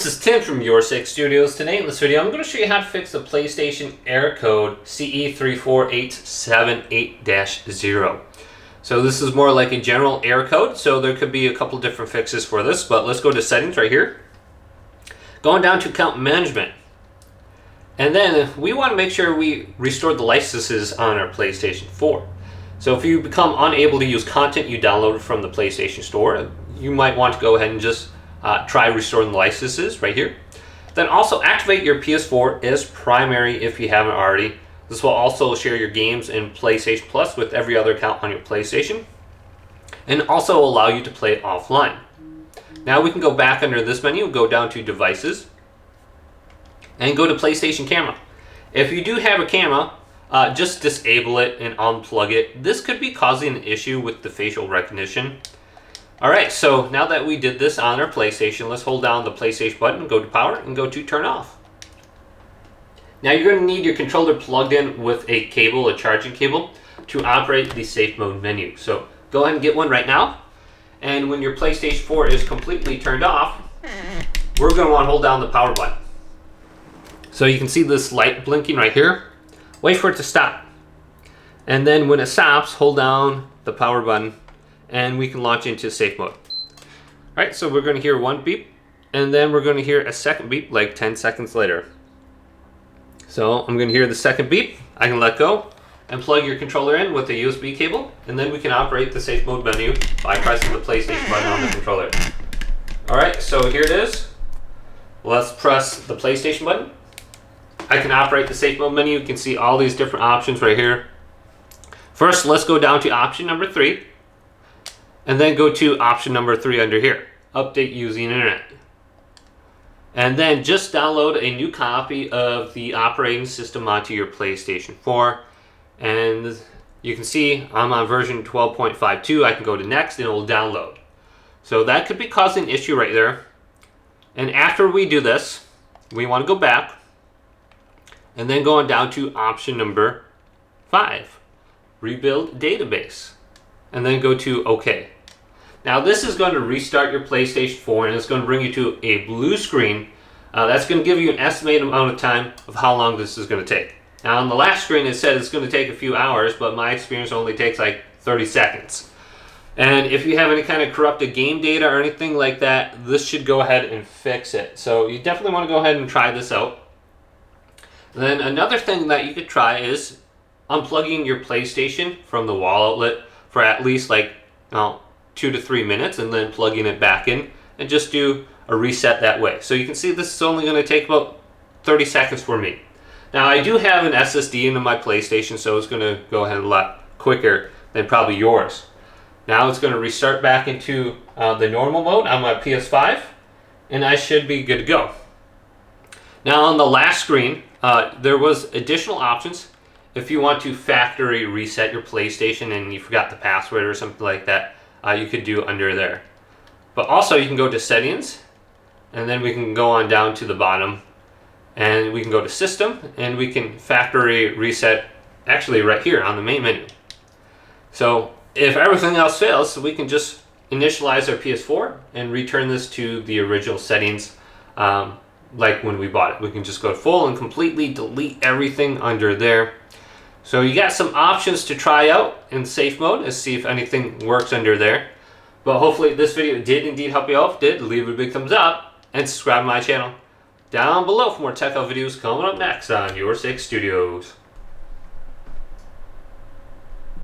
This is Tim from Your Six Studios. Today in this video I'm going to show you how to fix the PlayStation Error Code CE-34878-0. So this is more like a general error code, so there could be a couple different fixes for this, but let's go to settings right here. Going down to account management. And then we want to make sure we restore the licenses on our PlayStation 4. So if you become unable to use content you downloaded from the PlayStation Store, you might want to go ahead and just try restoring the licenses right here. Then also activate your PS4 as primary if you haven't already. This will also share your games in PlayStation Plus with every other account on your PlayStation, and also allow you to play offline. Now we can go back under this menu, go down to devices, and go to PlayStation Camera. If you do have a camera, just disable it and unplug it. This could be causing an issue with the facial recognition. Alright, so now that we did this on our PlayStation, let's hold down the PlayStation button, go to power, and go to turn off. Now you're going to need your controller plugged in with a cable, a charging cable, to operate the safe mode menu. So go ahead and get one right now. And when your PlayStation 4 is completely turned off, we're going to want to hold down the power button. So you can see this light blinking right here. Wait for it to stop. And then when it stops, hold down the power button, and we can launch into safe mode. Alright, so we're going to hear one beep, and then we're going to hear a second beep like 10 seconds later. So I'm going to hear the second beep, I can let go, and plug your controller in with a USB cable, and then we can operate the safe mode menu by pressing the PlayStation button on the controller. Alright, so here it is. Let's press the PlayStation button. I can operate the safe mode menu. You can see all these different options right here. First, let's go down to option number 3. And then go to option number 3 under here, update using internet. And then just download a new copy of the operating system onto your PlayStation 4. And you can see I'm on version 12.52. I can go to next and it will download. So that could be causing an issue right there. And after we do this, we want to go back and then go on down to option number 5, rebuild database. And then go to OK. Now this is going to restart your PlayStation 4 and it's going to bring you to a blue screen. That's going to give you an estimated amount of time of how long this is going to take. Now on the last screen it said it's going to take a few hours, but my experience only takes like 30 seconds. And if you have any kind of corrupted game data or anything like that, this should go ahead and fix it. So you definitely want to go ahead and try this out. Then another thing that you could try is unplugging your PlayStation from the wall outlet for at least like 2 to 3 minutes, and then plugging it back in and just do a reset that way. So you can see this is only going to take about 30 seconds for me. Now I do have an SSD into my PlayStation, so it's going to go ahead a lot quicker than probably yours. Now it's going to restart back into the normal mode on my PS5, and I should be good to go. Now on the last screen, there was additional options. If you want to factory reset your PlayStation and you forgot the password or something like that, you could do under there. But also you can go to settings, and then we can go on down to the bottom, and we can go to system, and we can factory reset actually right here on the main menu. So if everything else fails, we can just initialize our PS4 and return this to the original settings like when we bought it. We can just go full and completely delete everything under there. So you got some options to try out in safe mode and see if anything works under there. But hopefully this video did indeed help you out. If it did, leave it a big thumbs up and subscribe to my channel down below for more tech out videos coming up next on Your Six Studios.